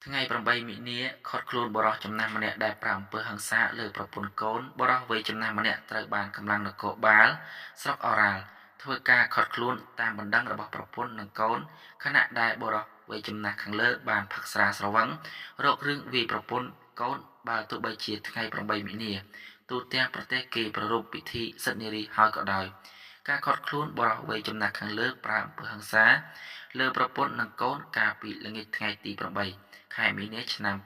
ថ្ងៃ8មិនិនាខត់ខ្លួនបរិសុទ្ធចំណាស់ម្នាក់ដែលប្រាំអំពើហិង្សាលើប្រពន្ធកូនបរិសុទ្ធវ័យចំណាស់ម្នាក់ត្រូវបានកម្លាំងនគរបាលស្រុកអូរ៉ាល់ធ្វើការខត់ខ្លួនតាមបណ្ដឹងរបស់ប្រពន្ធនិងកូនខណៈដែលបរិសុទ្ធវ័យចំណាស់ខាងលើបានផឹកស្រាស្រវឹងរករឿងវាយប្រពន្ធកូនបើទោះបីជាថ្ងៃ8មិនិនាទូទាំងប្រទេសគេប្រារព្ធពិធីសិទ្ធិនារីហើយក៏ដោយការខត់ខ្លួនបរិសុទ្ធវ័យចំណាស់ខាងលើប្រាំអំពើហិង្សាលើប្រពន្ធនិងកូនកាលពីល្ងាចថ្ងៃទី8 ខែមីនាឆ្នាំ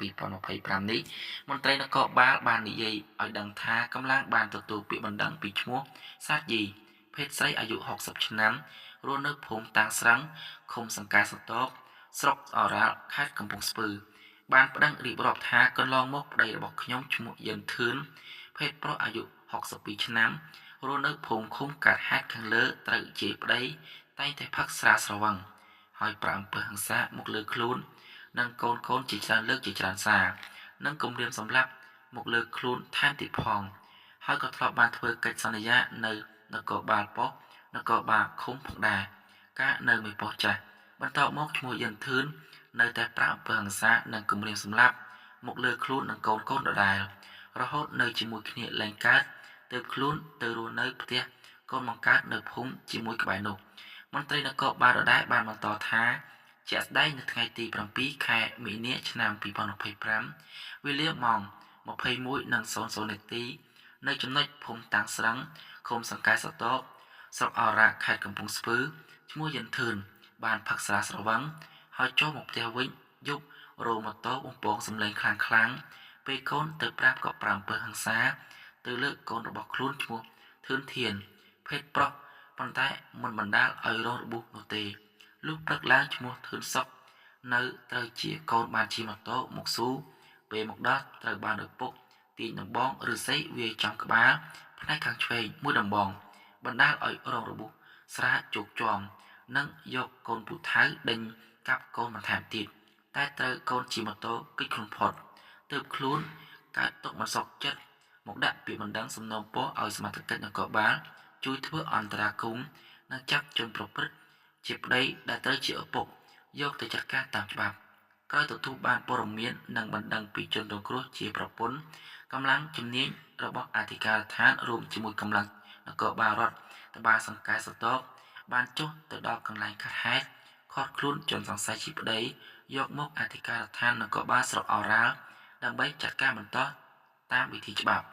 2025នេះមន្ត្រីនគរបាលបាននិយាយឲ្យដឹងថាកម្លាំងបានទទួលពាក្យបណ្ដឹងពីឈ្មោះសាទយីភេទស្រីអាយុ60ឆ្នាំរស់នៅភូមិតាំងស្រឹងឃុំសង្កែសតបស្រុកអូរ៉ាល់ខេត្តកំពង់ស្ពឺបានប្តឹងរៀបរាប់ថាកន្លងមកប្តីរបស់ខ្ញុំឈ្មោះយិនធឿនភេទប្រុសអាយុ62ឆ្នាំរស់នៅភូមិឃុំកាត់ហេតុខាងលើត្រូវជាប្តីតែងតែផឹកស្រាស្រវឹងហើយប្រាអំពើហិង្សាមកលើខ្លួននិងកូនជាច្រើនលើកជាច្រើនសារនិងគំរាមសម្លាប់មកលើខ្លួនថែមទៀតផងហើយក៏ធ្លាប់បានធ្វើកិច្ចសន្យានៅនគរបាលប៉ុស្តិ៍នគរបាលឃុំផងដែរការនៅមួយប៉ុស្តិ៍ចាស់បន្ទាប់មកឈ្មោះយិនធឿននៅតែប្រាអំពើហិង្សានិងគំរាមសម្លាប់មកលើខ្លួននិងកូនដដែលរហូតនៅជាមួយគ្នាលែងកើតទើបខ្លួនទៅរស់នៅផ្ទះកូនបង្កើតនៅភូមិជាមួយក្បែរនោះមន្ត្រីនគរបាលដដែលបានបន្តថាជាក់ស្ដែងនៅថ្ងៃទី7 ខែមីនាឆ្នាំ2025វេលាម៉ោង21:00នាទីនៅចំណុចភូមិតាំងស្រឹងឃុំសង្កែសតបស្រុកអូរ៉ាខេត្តកំពង់ស្ពឺឈ្មោះយិនធឿនបានផឹកស្រាស្រវឹងហើយចូលមកផ្ទះវិញយប់រោម៉ូតូបំពងសម្លេងខ្លាំងពេលកូនទៅប្រាប់ក៏ប្រាំអំពើហិង្សាទៅលើកូនរបស់ខ្លួនឈ្មោះធឿនធានភេទប្រុសប៉ុន្តែមិនបណ្ដាលឲ្យរងរបួសនោះទេលុះព្រឹកឡើងឈ្មោះធឿនសុកនៅត្រូវជាកូនបានជិះម៉ូតូមកស៊ូពេលមកដល់ត្រូវបានឪពុកទាញដំបងឬស័យវាយចំក្បាលផ្នែកខាងឆ្វេងមួយដំបងបណ្ដាលឲ្យរងរបួសស្រាជោគជាំនិងយកកូនពូថៅដេញកាប់កូនបន្ថែមទៀតតែត្រូវកូនជិះម៉ូតូគេចខ្លួនផុតទើបខ្លួនកើតទុកមិនសុខចិត្តមកដាក់ពាក្យបណ្ដឹងសំណូមពរឲ្យសមត្ថកិច្ចនគរបាលជួយធ្វើអន្តរាគមន៍និងចាប់ជនប្រព្រឹត្តជាប្តីដែលត្រូវជាឪពុកយកទៅចាត់ការតាមច្បាប់ក្រោយទទួលបានព័ត៌មាននិងបណ្ដឹងពីជនរងគ្រោះជាប្រពន្ធកម្លាំងជំនាញរបស់អធិការដ្ឋានរួមជាមួយកម្លាំងនគរបាលរដ្ឋបាលសង្កែសតបបានចុះទៅដល់កន្លែងកើតហេតុឃាត់ខ្លួនជនសង្ស័យជាប្តីយកមកអធិការដ្ឋាននគរបាលស្រុកអូរ៉ាល់ដើម្បីចាត់ការបន្តតាមវិធីច្បាប់